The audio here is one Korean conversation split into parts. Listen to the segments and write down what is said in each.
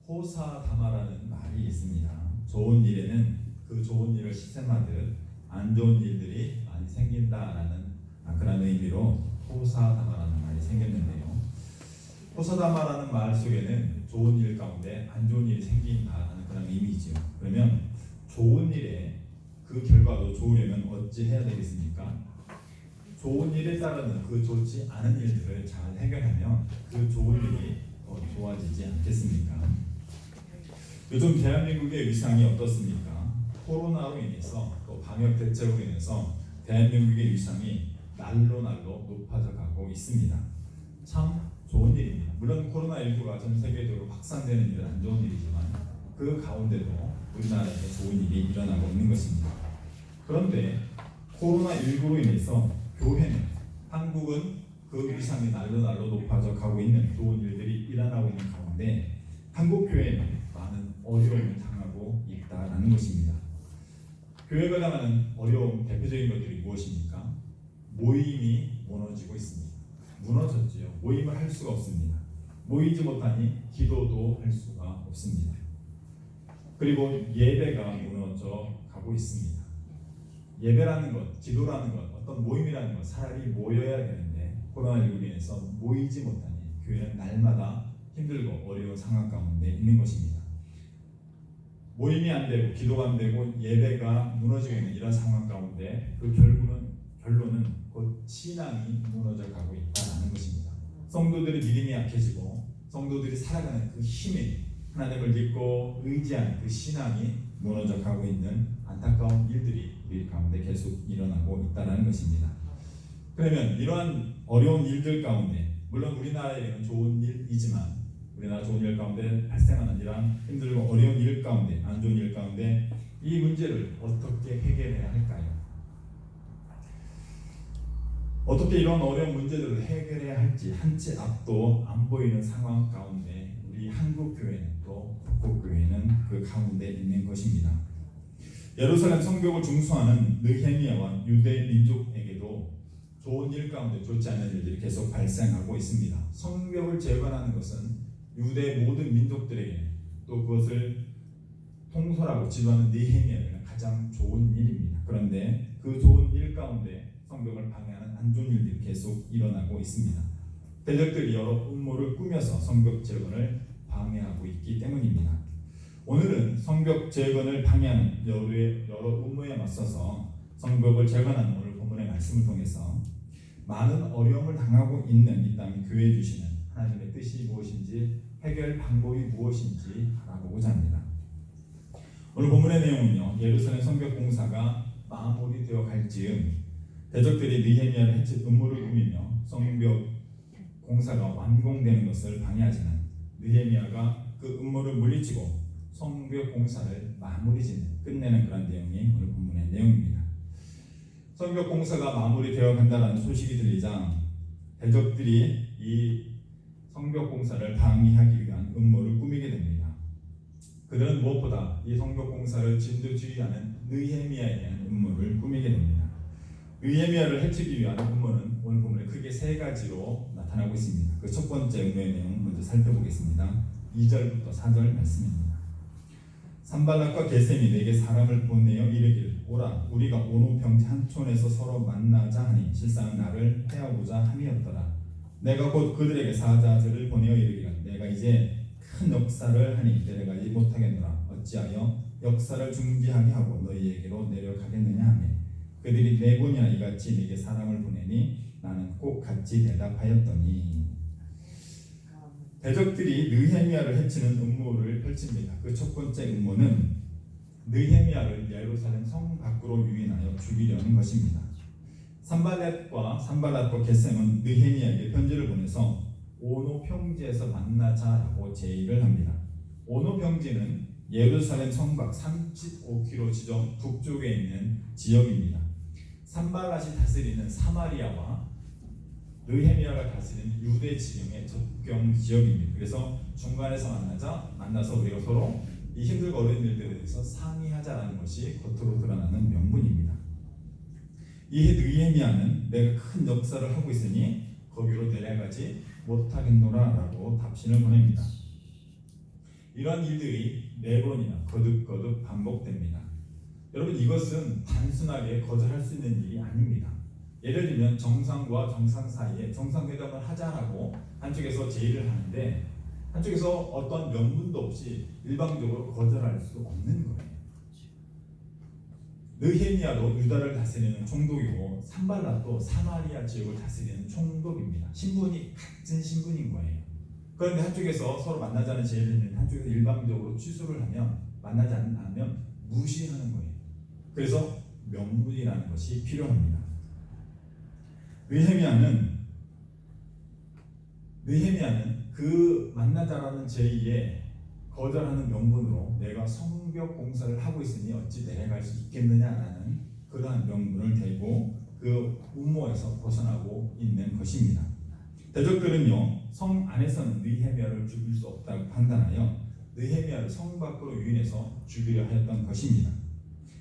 호사다마라는 말이 있습니다. 좋은 일에는 그 좋은 일을 시샘하듯 안 좋은 일들이 많이 생긴다라는 그런 의미로 호사다마라는 말이 생겼는데요. 호사다마라는 말 속에는 좋은 일 가운데 안 좋은 일이 생긴다라는 그런 의미죠. 그러면 좋은 일에 그 결과도 좋으려면 어찌 해야 되겠습니까? 좋은 일에 따르는 그 좋지 않은 일들을 잘 해결하면 그 좋은 일이 더 좋아지지 않겠습니까? 요즘 대한민국의 위상이 어떻습니까? 코로나로 인해서 또 방역 대책으로 인해서 대한민국의 위상이 날로 높아져 가고 있습니다. 참 좋은 일입니다. 물론 코로나19가 전 세계적으로 확산되는 일은 안 좋은 일이지만 그 가운데도 우리나라에서 좋은 일이 일어나고 있는 것입니다. 그런데 코로나19로 인해서 교회는, 한국은 그 위상이 날로 높아져 가고 있는 좋은 일들이 일어나고 있는 가운데 한국 교회는 많은 어려움을 당하고 있다라는 것입니다. 교회가 당하는 어려움 대표적인 것들이 무엇입니까? 모임이 무너지고 있습니다. 무너졌지요. 모임을 할 수가 없습니다. 모이지 못하니 기도도 할 수가 없습니다. 그리고 예배가 무너져 가고 있습니다. 예배라는 것, 기도라는 것, 어떤 모임이라는 것, 사람이 모여야 되는데 코로나19로 인해서 모이지 못하니 교회는 날마다 힘들고 어려운 상황 가운데 있는 것입니다. 모임이 안 되고 기도가 안 되고 예배가 무너지고 있는 이런 상황 가운데 그 결론은 곧 신앙이 무너져 가고 있다는 것입니다. 성도들의 믿음이 약해지고 성도들이 살아가는 그 힘에 하나님을 믿고 의지하는 그 신앙이 무너져 가고 있는 안타까운 일들이 우리 가운데 계속 일어나고 있다는 것입니다. 그러면 이러한 어려운 일들 가운데, 물론 우리나라에는 좋은 일이지만 우리나라 좋은 일 가운데 발생하는 이러한 힘들고 어려운 일 가운데, 안 좋은 일 가운데 이 문제를 어떻게 해결해야 할까요? 어떻게 이런 어려운 문제들을 해결해야 할지 한 치 앞도 안 보이는 상황 가운데 우리 한국 교회는 또 북곡 교회는 그 가운데 있는 것입니다. 예루살렘 성벽을 중수하는 느헤미야와 유대 민족에게도 좋은 일 가운데 좋지 않은 일들이 계속 발생하고 있습니다. 성벽을 재건하는 것은 유대 모든 민족들에게 또 그것을 통솔하고 지도하는 느헤미야에게는 가장 좋은 일입니다. 그런데 그 좋은 일 가운데 성벽을 방해하는 안 좋은 일들이 계속 일어나고 있습니다. 대적들이 여러 음모를 꾸며서 성벽 재건을 방해하고 있기 때문입니다. 오늘은 성벽 재건을 방해하는 여러 음모에 맞서서 성벽을 재건하는 오늘 본문의 말씀을 통해서 많은 어려움을 당하고 있는 이 땅 교회에 주시는 하나님의 뜻이 무엇인지, 해결 방법이 무엇인지 알아보고자 합니다. 오늘 본문의 내용은요, 예루살렘 성벽 공사가 마무리되어 갈 즈음 대적들이 느헤미야를 해칠 음모를 꾸미며 성벽 공사가 완공되는 것을 방해하지만 느헤미야가 그 음모를 물리치고 성벽 공사를 마무리 짓는, 끝내는 그런 내용이 오늘 본문의 내용입니다. 성벽 공사가 마무리되어 간다는 소식이 들리자 대적들이 이 성벽 공사를 방해하기 위한 음모를 꾸미게 됩니다. 그들은 무엇보다 이 성벽 공사를 진두지휘하는 느헤미야에 대한 음모를 꾸미게 됩니다. 느헤미야를 해치기 위한 음모는 오늘 본문에 크게 세 가지로 나타나고 있습니다. 그 첫 번째 음모의 내용 먼저 살펴보겠습니다. 2절부터 4절 말씀입니다. 산발락과 게셈이 내게 사람을 보내어 이르기를 오라 우리가 오노 평지 한 촌에서 서로 만나자 하니 실상 나를 해하고자 함이었더라. 내가 곧 그들에게 사자들을 보내어 이르기를 내가 이제 큰 역사를 하니 내려가지 못하겠노라. 어찌하여 역사를 중지하게 하고 너희에게로 내려가겠느냐 하며 그들이 네 번이나 이같이 내게 사람을 보내니 나는 꼭 같이 대답하였더니 대적들이 느헤미야를 해치는 음모를 펼칩니다. 그 첫 번째 음모는 느헤미야를 예루살렘 성 밖으로 유인하여 죽이려는 것입니다. 산발랏과 게셈은 느헤미야에게 편지를 보내서 오노 평지에서 만나자라고 제의를 합니다. 오노 평지는 예루살렘 성 밖 35km 지점 북쪽에 있는 지역입니다. 산발랏이 다스리는 사마리아와 느헤미야가 다스리는 유대 지경의 접경 지역입니다. 그래서 중간에서 만나서 우리가 서로 이 힘들고 어려운 일들에 대해서 상의하자라는 것이 겉으로 드러나는 명분입니다. 이에 느헤미야는 내가 큰 역사를 하고 있으니 거기로 내려가지 못하겠노라 라고 답신을 보냅니다. 이런 일들이 매번이나 거듭거듭 반복됩니다. 여러분, 이것은 단순하게 거절할 수 있는 일이 아닙니다. 예를 들면 정상과 정상 사이에 정상회담을 하자라고 한쪽에서 제의를 하는데 한쪽에서 어떤 명분도 없이 일방적으로 거절할 수 없는 거예요. 느헤미야도 유다를 다스리는 총독이고 산발랏도 사마리아 지역을 다스리는 총독입니다. 신분이 같은 신분인 거예요. 그런데 한쪽에서 서로 만나자는 제의를 했는데 한쪽에서 일방적으로 취소를 하면, 만나지 않으면 무시하는 거예요. 그래서 명분이라는 것이 필요합니다. 느헤미야는 그 만나자라는 제의에 거절하는 명분으로 내가 성벽 공사를 하고 있으니 어찌 내려갈 수 있겠느냐라는 그러한 명분을 대고 그 음모에서 벗어나고 있는 것입니다. 대적들은요, 성 안에서는 느헤미야를 죽일 수 없다고 판단하여 느헤미야를 성 밖으로 유인해서 죽이려 하였던 것입니다.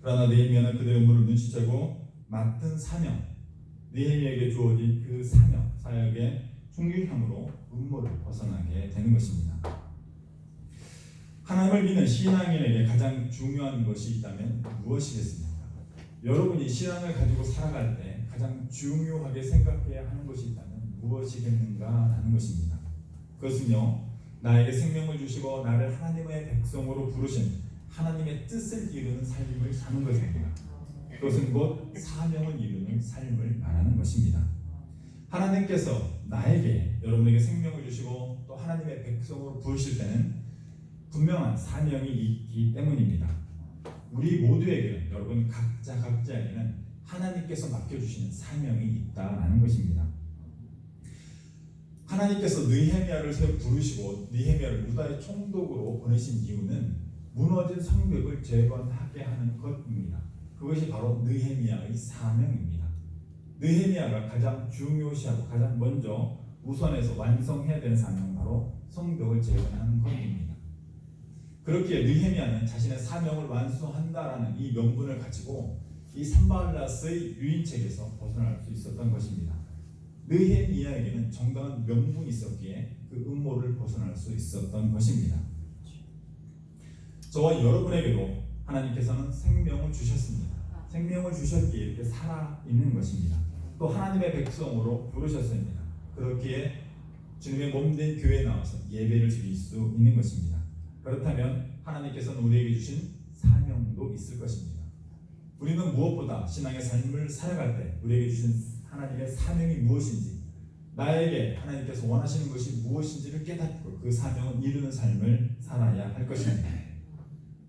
그러나 느헤미야는 그들의 음모를 눈치채고 맡은 사명, 느헤미야에게 주어진 그 사명, 사역의 충실함으로 음모를 벗어나게 되는 것입니다. 하나님을 믿는 신앙인에게 가장 중요한 것이 있다면 무엇이겠습니까? 여러분이 신앙을 가지고 살아갈 때 가장 중요하게 생각해야 하는 것이 있다면 무엇이겠는가라는 것입니다. 그것은요, 나에게 생명을 주시고 나를 하나님의 백성으로 부르신 하나님의 뜻을 이루는 삶을 사는 것입니다. 그것은 곧 사명을 이루는 삶을 말하는 것입니다. 하나님께서 나에게, 여러분에게 생명을 주시고 또 하나님의 백성으로 부르실 때는 분명한 사명이 있기 때문입니다. 우리 모두에게는, 여러분 각자에게는 하나님께서 맡겨주시는 사명이 있다라는 것입니다. 하나님께서 느헤미야를 부르시고 느헤미야를 유다의 총독으로 보내신 이유는 무너진 성벽을 재건하게 하는 것입니다. 그것이 바로 느헤미야의 사명입니다. 느헤미야가 가장 중요시하고 가장 먼저 우선해서 완성해야 되는 사명은 바로 성벽을 재건하는 것입니다. 그렇기에 느헤미야는 자신의 사명을 완수한다라는 이 명분을 가지고 이 산발랏의 유인책에서 벗어날 수 있었던 것입니다. 느헤미야에게는 정당한 명분이 있었기에 그 음모를 벗어날 수 있었던 것입니다. 저와 여러분에게도 하나님께서는 생명을 주셨습니다. 생명을 주셨기에 이렇게 살아있는 것입니다. 또 하나님의 백성으로 부르셨습니다. 그렇기에 주님의 몸된 교회에 나와서 예배를 드릴 수 있는 것입니다. 그렇다면 하나님께서는 우리에게 주신 사명도 있을 것입니다. 우리는 무엇보다 신앙의 삶을 살아갈 때 우리에게 주신 하나님의 사명이 무엇인지, 나에게 하나님께서 원하시는 것이 무엇인지를 깨닫고 그 사명을 이루는 삶을 살아야 할 것입니다.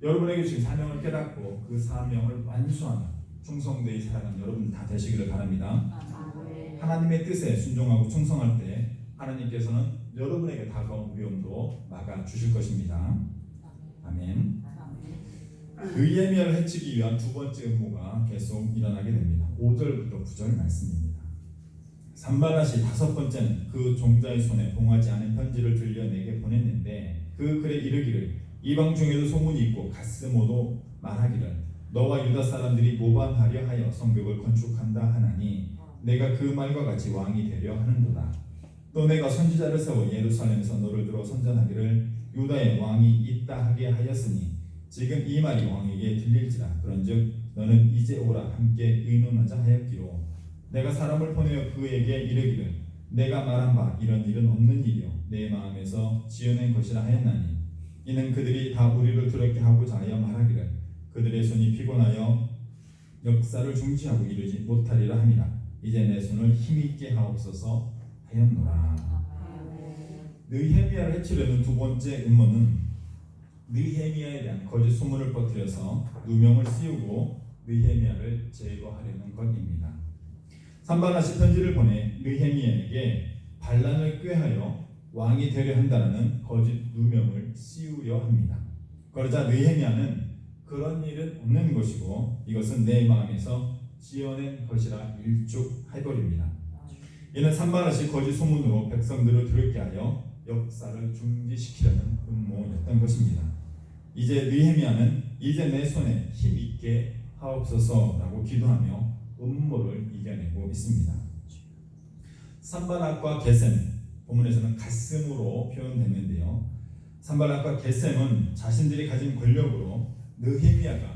여러분에게 주신 사명을 깨닫고 그 사명을 완수하는 충성되이 살아가는 여러분 다 되시기를 바랍니다. 하나님의 뜻에 순종하고 충성할 때 하나님께서는 여러분에게 다가온 위험도 막아주실 것입니다. 아멘. 느헤미야를 해치기 위한 두 번째 음모가 계속 일어나게 됩니다. 5절부터 9절 말씀입니다. 산발랏이 다섯 번째는 그 종자의 손에 봉하지 않은 편지를 들려 내게 보냈는데 그 글에 이르기를 이방 중에도 소문이 있고 가스모도 말하기를 너와 유다 사람들이 모반하려 하여 성벽을 건축한다 하나니 내가 그 말과 같이 왕이 되려 하는도다. 또 내가 선지자를 세워 예루살렘에서 너를 들어 선전하기를 유다에 왕이 있다 하게 하였으니 지금 이 말이 왕에게 들릴지라. 그런즉 너는 이제 오라 함께 의논하자 하였기로 내가 사람을 보내어 그에게 이르기를 내가 말한 바 이런 일은 없는 일이요 내 마음에서 지어낸 것이라 하였나니 이는 그들이 다 우리를 두렵게 하고자 하여 말하기를 그들의 손이 피곤하여 역사를 중지하고 이르지 못하리라 함이라. 이제 내 손을 힘있게 하옵소서 하였노라. 느헤미야를 해치려는 두 번째 음모는 느헤미야에 대한 거짓 소문을 퍼뜨려서 누명을 씌우고 느헤미야를 제거하려는 것입니다. 산발랏이 편지를 보내 느헤미야에게 반란을 꾀하여 왕이 되려 한다는 거짓 누명을 씌우려 합니다. 그러자 느헤미야는 그런 일은 없는 것이고 이것은 내 마음에서 지어낸 것이라 일축해버립니다. 이는 산발랏이 거짓 소문으로 백성들을 두렵게 하여 역사를 중지시키려는 음모였던 것입니다. 이제 느헤미야는 이제 내 손에 힘 있게 하옵소서라고 기도하며 음모를 이겨내고 있습니다. 산발랏과 게셈, 본문에서는 가슴으로 표현됐는데요. 산발락과 겟셈은 자신들이 가진 권력으로 느헤미야가